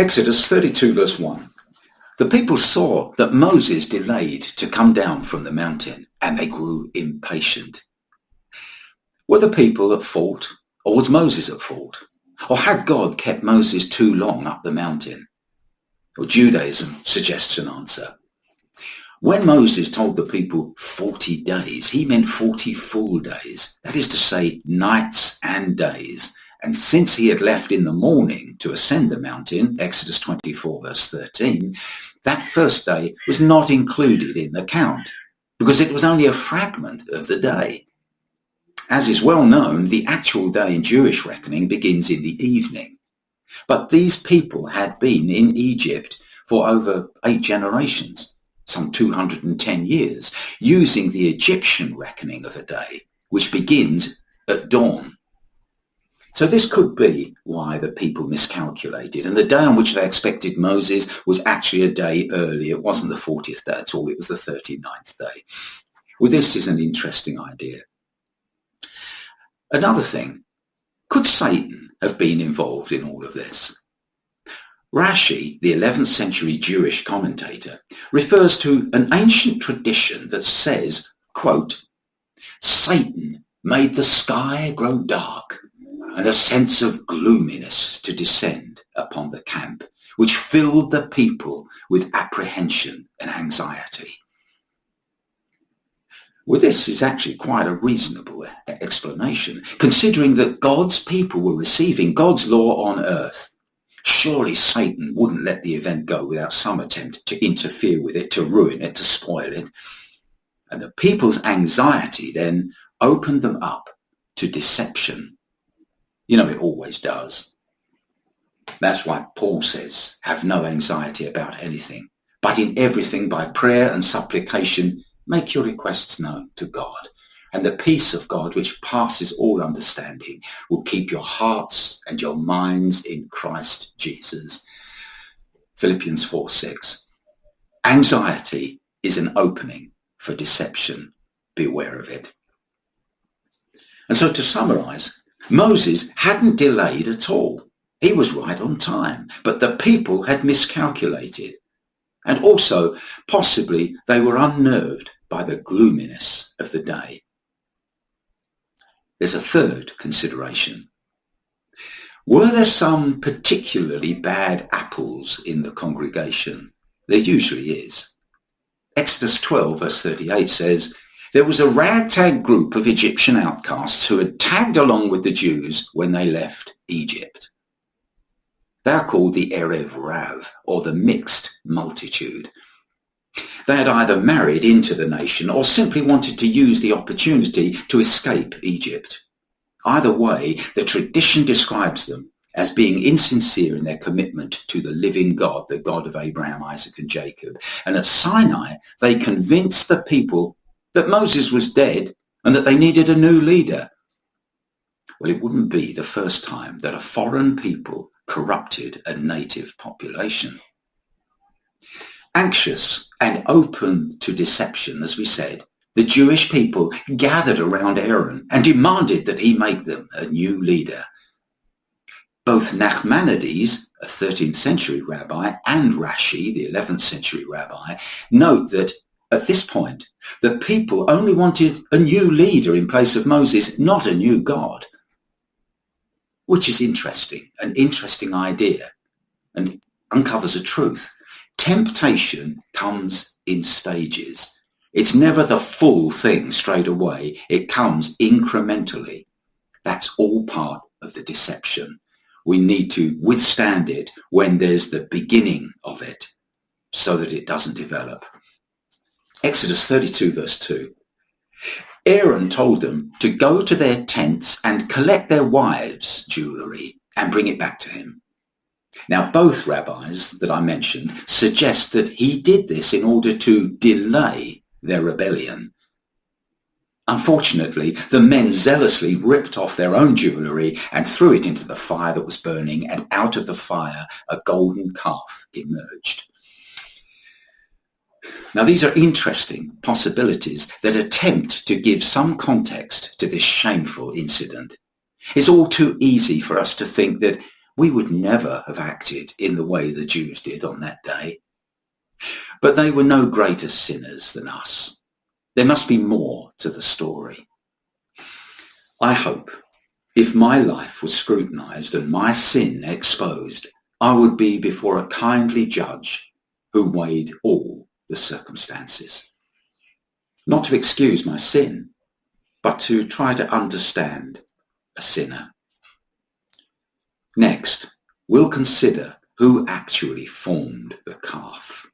Exodus 32 verse 1. The people saw that Moses delayed to come down from the mountain, and they grew impatient. Were the people at fault, or was Moses at fault? Or had God kept Moses too long up the mountain? Well, Judaism suggests an answer. When Moses told the people 40 days, he meant 40 full days. That is to say, nights and days. And since he had left in the morning to ascend the mountain, Exodus 24 verse 13, that first day was not included in the count because it was only a fragment of the day. As is well known, the actual day in Jewish reckoning begins in the evening. But these people had been in Egypt for over 8 generations, some 210 years, using the Egyptian reckoning of a day, which begins at dawn. So this could be why the people miscalculated, and the day on which they expected Moses was actually a day early. It wasn't the 40th day at all, it was the 39th day. Well, this is an interesting idea. Another thing, could Satan have been involved in all of this? Rashi, the 11th century Jewish commentator, refers to an ancient tradition that says, quote, Satan made the sky grow dark and a sense of gloominess to descend upon the camp, which filled the people with apprehension and anxiety. Well, this is actually quite a reasonable explanation, considering that God's people were receiving God's law on earth. Surely Satan wouldn't let the event go without some attempt to interfere with it, to ruin it, to spoil it. And the people's anxiety then opened them up to deception. You know, it always does. That's why Paul says, have no anxiety about anything, but in everything by prayer and supplication, make your requests known to God. And the peace of God, which passes all understanding, will keep your hearts and your minds in Christ Jesus. Philippians 4:6. Anxiety is an opening for deception. Beware of it. And so to summarize, Moses hadn't delayed at all. He was right on time, but the people had miscalculated. And also, possibly, they were unnerved by the gloominess of the day. There's a third consideration. Were there some particularly bad apples in the congregation? There usually is. Exodus 12 verse 38 says, there was a ragtag group of Egyptian outcasts who had tagged along with the Jews when they left Egypt. They are called the Erev Rav, or the mixed multitude. They had either married into the nation or simply wanted to use the opportunity to escape Egypt. Either way, the tradition describes them as being insincere in their commitment to the living God, the God of Abraham, Isaac, and Jacob. And at Sinai, they convinced the people that Moses was dead and that they needed a new leader. Well, it wouldn't be the first time that a foreign people corrupted a native population. Anxious and open to deception, as we said, the Jewish people gathered around Aaron and demanded that he make them a new leader. Both Nachmanides, a 13th century rabbi, and Rashi, the 11th century rabbi, note that at this point, the people only wanted a new leader in place of Moses, not a new God. Which is interesting, an interesting idea, and uncovers a truth. Temptation comes in stages. It's never the full thing straight away. It comes incrementally. That's all part of the deception. We need to withstand it when there's the beginning of it so that it doesn't develop. Exodus 32 verse 2. Aaron told them to go to their tents and collect their wives' jewelry and bring it back to him. Now, both rabbis that I mentioned suggest that he did this in order to delay their rebellion. Unfortunately, the men zealously ripped off their own jewelry and threw it into the fire that was burning, and out of the fire a golden calf emerged. Now, these are interesting possibilities that attempt to give some context to this shameful incident. It's all too easy for us to think that, we would never have acted in the way the Jews did on that day. But they were no greater sinners than us. There must be more to the story. I hope if my life was scrutinized and my sin exposed, I would be before a kindly judge who weighed all the circumstances. Not to excuse my sin, but to try to understand a sinner. Next, we'll consider who actually formed the calf.